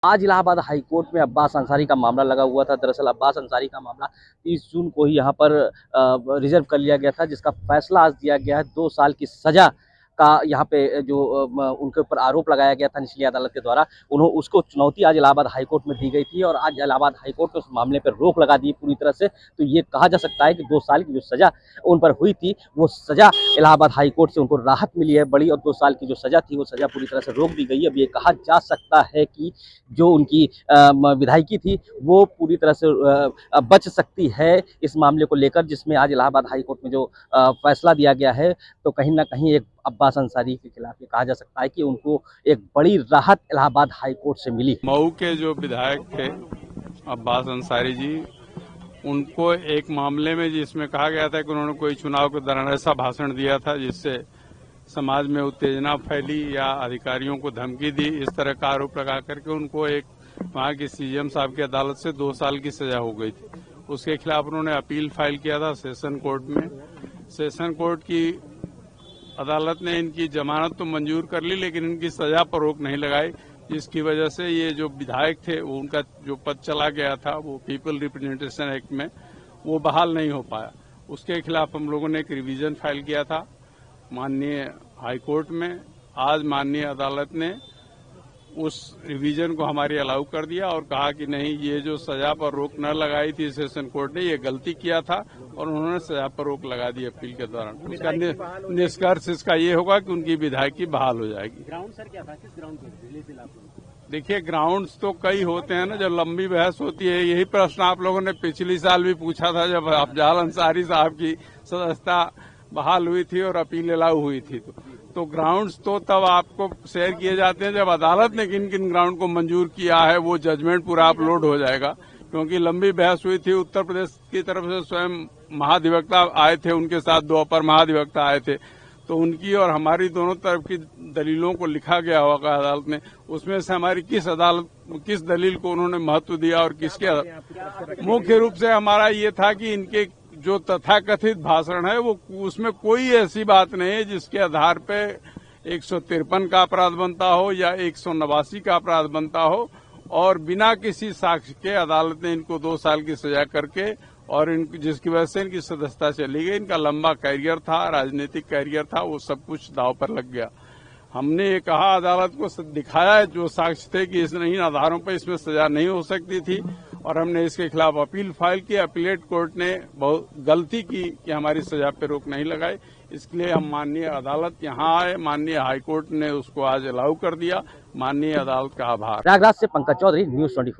आज Allahabad high court में अब्बास अंसारी का मामला लगा हुआ था। दरअसल अब्बास अंसारी का मामला 30 जून को ही यहाँ पर रिजर्व कर लिया गया था, जिसका फैसला आज दिया गया है। 2 साल की सजा का यहाँ पे जो उनके ऊपर आरोप लगाया गया था निचली अदालत के द्वारा, उसको चुनौती आज इलाहाबाद हाई कोर्ट में दी गई थी और आज इलाहाबाद हाई कोर्ट ने उस मामले पर रोक लगा दी पूरी तरह से। तो ये कहा जा सकता है कि 2 साल की जो सजा उन पर हुई थी, वो सजा इलाहाबाद हाई कोर्ट से उनको राहत मिली है बड़ी, और 2 साल की जो सजा थी वो सजा पूरी तरह से रोक दी गई है। अब ये कहा जा सकता है कि जो उनकी विधायकी थी वो पूरी तरह से बच सकती है इस मामले को लेकर, जिसमें आज इलाहाबाद हाई कोर्ट में जो फैसला दिया गया है। तो कहीं ना कहीं एक अब्बास अंसारी के खिलाफ ये कहा जा सकता है कि उनको एक बड़ी राहत इलाहाबाद हाई कोर्ट से मिली। मऊ के जो विधायक थे अब्बास अंसारी जी, उनको एक मामले में जिसमें कहा गया था कि उन्होंने कोई चुनाव के दौरान ऐसा भाषण दिया था जिससे समाज में उत्तेजना फैली या अधिकारियों को धमकी दी, इस तरह का आरोप लगा करके उनको एक वहां की सीएम साहब की अदालत से 2 साल की सजा हो गई थी। उसके खिलाफ उन्होंने अपील फाइल किया था सेशन कोर्ट में। सेशन कोर्ट की अदालत ने इनकी जमानत तो मंजूर कर ली, लेकिन इनकी सजा पर रोक नहीं लगाई, जिसकी वजह से ये जो विधायक थे वो उनका जो पद चला गया था वो पीपल रिप्रेजेंटेशन एक्ट में वो बहाल नहीं हो पाया। उसके खिलाफ हम लोगों ने एक रिवीजन फाइल किया था माननीय हाईकोर्ट में। आज माननीय अदालत ने उस रिवीजन को हमारी अलाउ कर दिया और कहा कि नहीं, ये जो सजा पर रोक न लगाई थी सेशन कोर्ट ने, ये गलती किया था और उन्होंने सजा पर रोक लगा दी अपील के दौरान। उसका निष्कर्ष इसका ये होगा कि उनकी विधायकी बहाल हो जाएगी। ग्राउंड सर क्या था, किस ग्राउंड पर? देखिए, ग्राउंड्स तो कई होते हैं ना, जब लंबी बहस होती है। यही प्रश्न आप लोगों ने पिछली साल भी पूछा था जब अफजाल अंसारी साहब की सदस्यता बहाल हुई थी और अपील अलाउ हुई थी। तो ग्राउंड्स तो तब आपको शेयर किए जाते हैं जब अदालत ने किन किन ग्राउंड को मंजूर किया है, वो जजमेंट पूरा अपलोड हो जाएगा। क्योंकि लंबी बहस हुई थी, उत्तर प्रदेश की तरफ से स्वयं महाधिवक्ता आए थे, उनके साथ 2 अपर महाधिवक्ता आए थे, तो उनकी और हमारी दोनों तरफ की दलीलों को लिखा गया होगा अदालत में। उसमें से हमारी किस दलील को उन्होंने महत्व दिया और किसके, मुख्य रूप से हमारा ये था कि इनके जो तथाकथित भाषण है वो उसमें कोई ऐसी बात नहीं है जिसके आधार पे 153 का अपराध बनता हो या 189 का अपराध बनता हो, और बिना किसी साक्ष्य के अदालत ने इनको 2 साल की सजा करके और जिसकी वजह से इनकी सदस्यता चली गई। इनका लंबा कैरियर था, राजनीतिक कैरियर था, वो सब कुछ दांव पर लग गया। हमने ये कहा, अदालत को दिखाया जो साक्ष्य थे कि इन आधारों पर इसमें सजा नहीं हो सकती थी, और हमने इसके खिलाफ अपील फाइल की। अपीलेट कोर्ट ने बहुत गलती की कि हमारी सजा पे रोक नहीं लगाई। इसके लिए हम माननीय अदालत यहाँ आए, माननीय हाईकोर्ट ने उसको आज अलाउ कर दिया। माननीय अदालत का आभार। प्रयागराज से पंकज चौधरी, न्यूज़ 24।